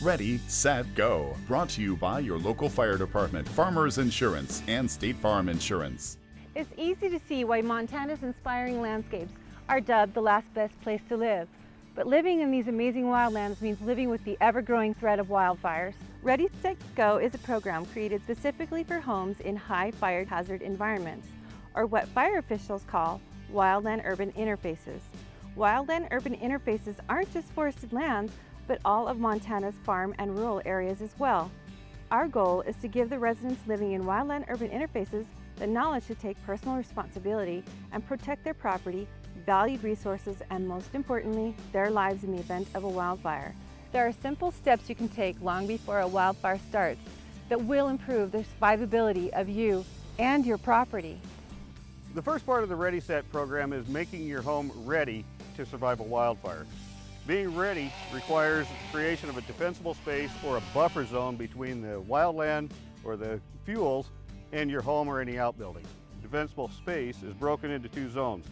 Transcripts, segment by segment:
Ready, set, go. Brought to you by your local fire department, Farmers Insurance, and State Farm Insurance. It's easy to see why Montana's inspiring landscapes are dubbed the last best place to live. But living in these amazing wildlands means living with the ever-growing threat of wildfires. Ready, Set, Go is a program created specifically for homes in high fire hazard environments, or what fire officials call wildland-urban interfaces. Wildland-urban interfaces aren't just forested lands, but all of Montana's farm and rural areas as well. Our goal is to give the residents living in wildland-urban interfaces the knowledge to take personal responsibility and protect their property, valued resources, and most importantly, their lives in the event of a wildfire. There are simple steps you can take long before a wildfire starts that will improve the survivability of you and your property. The first part of the Ready Set program is making your home ready to survive a wildfire. Being ready requires creation of a defensible space or a buffer zone between the wildland or the fuels and your home or any outbuilding. Defensible space is broken into two zones.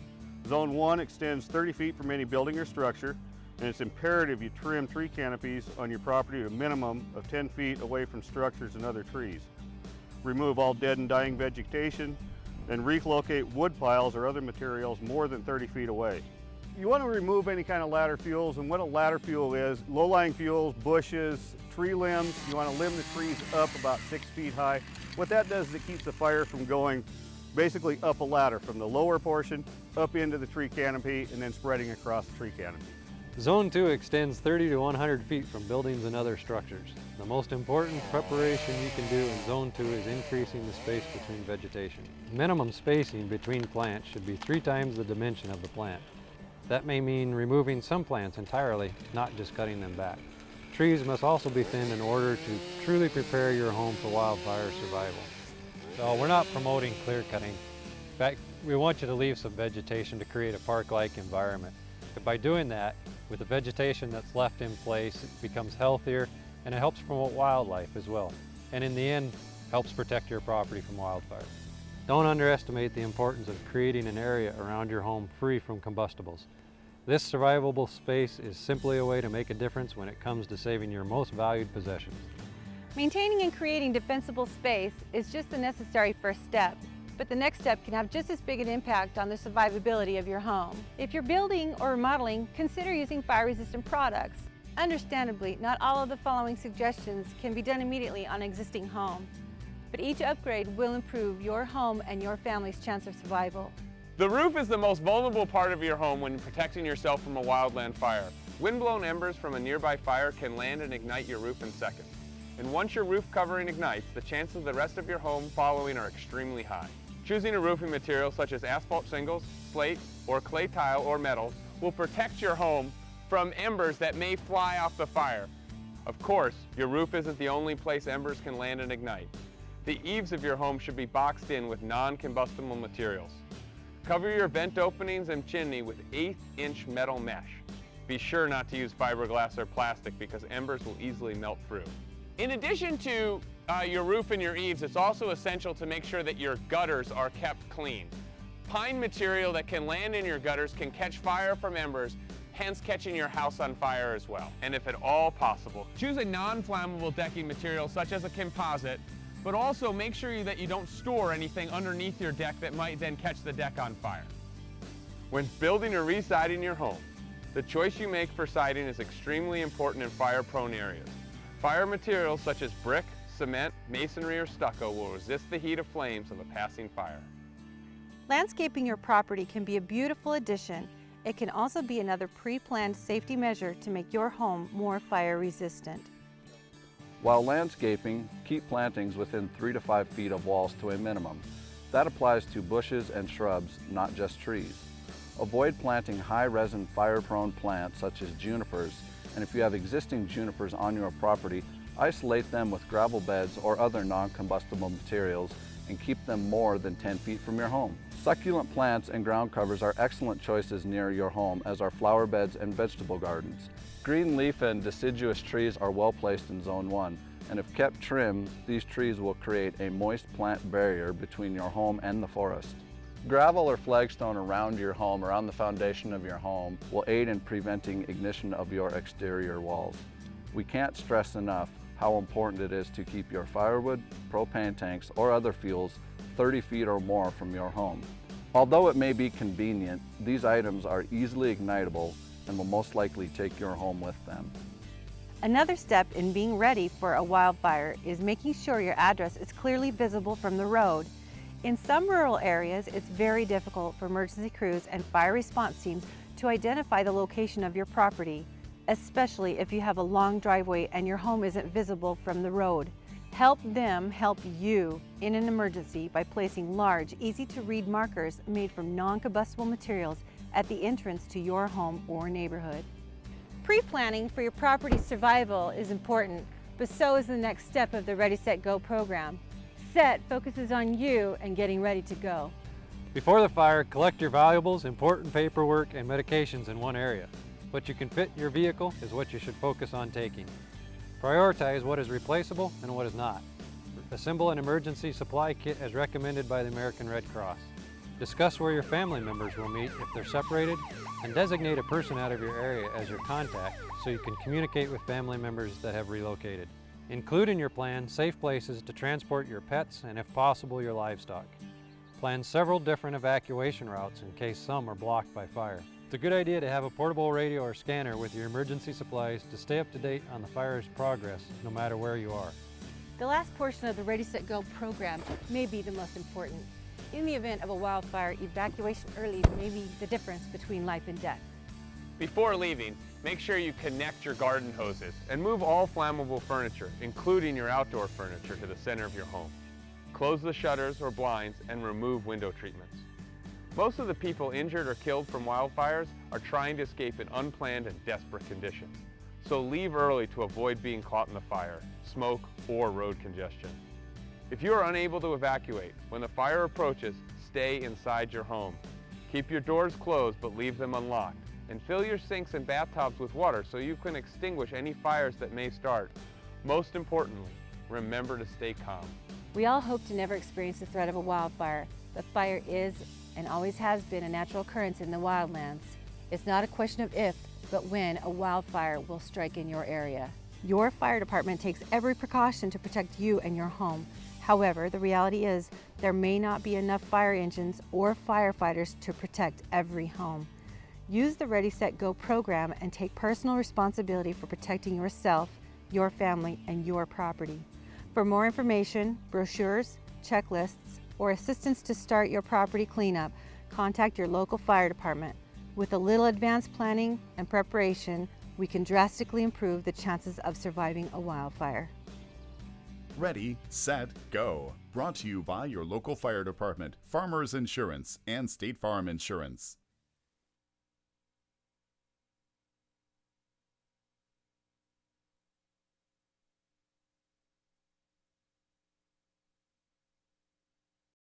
Zone 1 extends 30 feet from any building or structure, and it's imperative you trim tree canopies on your property to a minimum of 10 feet away from structures and other trees. Remove all dead and dying vegetation, and relocate wood piles or other materials more than 30 feet away. You want to remove any kind of ladder fuels, and what a ladder fuel is, low-lying fuels, bushes, tree limbs. You want to limb the trees up about 6 feet high. What that does is it keeps the fire from going basically up a ladder from the lower portion up into the tree canopy and then spreading across the tree canopy. Zone 2 extends 30 to 100 feet from buildings and other structures. The most important preparation you can do in Zone 2 is increasing the space between vegetation. Minimum spacing between plants should be 3 times the dimension of the plant. That may mean removing some plants entirely, not just cutting them back. Trees must also be thinned in order to truly prepare your home for wildfire survival. So we're not promoting clear cutting. In fact, we want you to leave some vegetation to create a park-like environment. But by doing that, with the vegetation that's left in place, it becomes healthier and it helps promote wildlife as well. And in the end, helps protect your property from wildfire. Don't underestimate the importance of creating an area around your home free from combustibles. This survivable space is simply a way to make a difference when it comes to saving your most valued possessions. Maintaining and creating defensible space is just the necessary first step, but the next step can have just as big an impact on the survivability of your home. If you're building or remodeling, consider using fire-resistant products. Understandably, not all of the following suggestions can be done immediately on an existing home, but each upgrade will improve your home and your family's chance of survival. The roof is the most vulnerable part of your home when protecting yourself from a wildland fire. Wind-blown embers from a nearby fire can land and ignite your roof in seconds. And once your roof covering ignites, the chances of the rest of your home following are extremely high. Choosing a roofing material such as asphalt shingles, slate, or clay tile or metal will protect your home from embers that may fly off the fire. Of course, your roof isn't the only place embers can land and ignite. The eaves of your home should be boxed in with non-combustible materials. Cover your vent openings and chimney with 1/8-inch metal mesh. Be sure not to use fiberglass or plastic because embers will easily melt through. In addition to your roof and your eaves, it's also essential to make sure that your gutters are kept clean. Pine material that can land in your gutters can catch fire from embers, hence catching your house on fire as well. And if at all possible, choose a non-flammable decking material such as a composite, but also make sure that you don't store anything underneath your deck that might then catch the deck on fire. When building or re-siding your home, the choice you make for siding is extremely important in fire-prone areas. Fire materials such as brick, cement, masonry, or stucco will resist the heat of flames of a passing fire. Landscaping your property can be a beautiful addition. It can also be another pre-planned safety measure to make your home more fire resistant. While landscaping, keep plantings within 3 to 5 feet of walls to a minimum. That applies to bushes and shrubs, not just trees. Avoid planting high-resin fire-prone plants such as junipers, and if you have existing junipers on your property, isolate them with gravel beds or other non-combustible materials and keep them more than 10 feet from your home. Succulent plants and ground covers are excellent choices near your home, as are flower beds and vegetable gardens. Green leaf and deciduous trees are well placed in Zone 1, and if kept trim, these trees will create a moist plant barrier between your home and the forest. Gravel or flagstone around your home or on the foundation of your home will aid in preventing ignition of your exterior walls. We can't stress enough how important it is to keep your firewood, propane tanks, or other fuels 30 feet or more from your home. Although it may be convenient, these items are easily ignitable and will most likely take your home with them. Another step in being ready for a wildfire is making sure your address is clearly visible from the road. In some rural areas, it's very difficult for emergency crews and fire response teams to identify the location of your property, especially if you have a long driveway and your home isn't visible from the road. Help them help you in an emergency by placing large, easy-to-read markers made from non-combustible materials at the entrance to your home or neighborhood. Pre-planning for your property's survival is important, but so is the next step of the Ready, Set, Go program. SET focuses on you and getting ready to go. Before the fire, collect your valuables, important paperwork, and medications in one area. What you can fit in your vehicle is what you should focus on taking. Prioritize what is replaceable and what is not. Assemble an emergency supply kit as recommended by the American Red Cross. Discuss where your family members will meet if they're separated, and designate a person out of your area as your contact so you can communicate with family members that have relocated. Include in your plan safe places to transport your pets and, if possible, your livestock. Plan several different evacuation routes in case some are blocked by fire. It's a good idea to have a portable radio or scanner with your emergency supplies to stay up to date on the fire's progress no matter where you are. The last portion of the Ready, Set, Go program may be the most important. In the event of a wildfire, evacuation early may be the difference between life and death. Before leaving, make sure you connect your garden hoses and move all flammable furniture, including your outdoor furniture, to the center of your home. Close the shutters or blinds and remove window treatments. Most of the people injured or killed from wildfires are trying to escape in unplanned and desperate conditions. So leave early to avoid being caught in the fire, smoke, or road congestion. If you are unable to evacuate, when the fire approaches, stay inside your home. Keep your doors closed but leave them unlocked, and fill your sinks and bathtubs with water so you can extinguish any fires that may start. Most importantly, remember to stay calm. We all hope to never experience the threat of a wildfire, but fire is and always has been a natural occurrence in the wildlands. It's not a question of if, but when a wildfire will strike in your area. Your fire department takes every precaution to protect you and your home. However, the reality is there may not be enough fire engines or firefighters to protect every home. Use the Ready, Set, Go program and take personal responsibility for protecting yourself, your family, and your property. For more information, brochures, checklists, or assistance to start your property cleanup, contact your local fire department. With a little advanced planning and preparation, we can drastically improve the chances of surviving a wildfire. Ready, Set, Go. Brought to you by your local fire department, Farmers Insurance, and State Farm Insurance.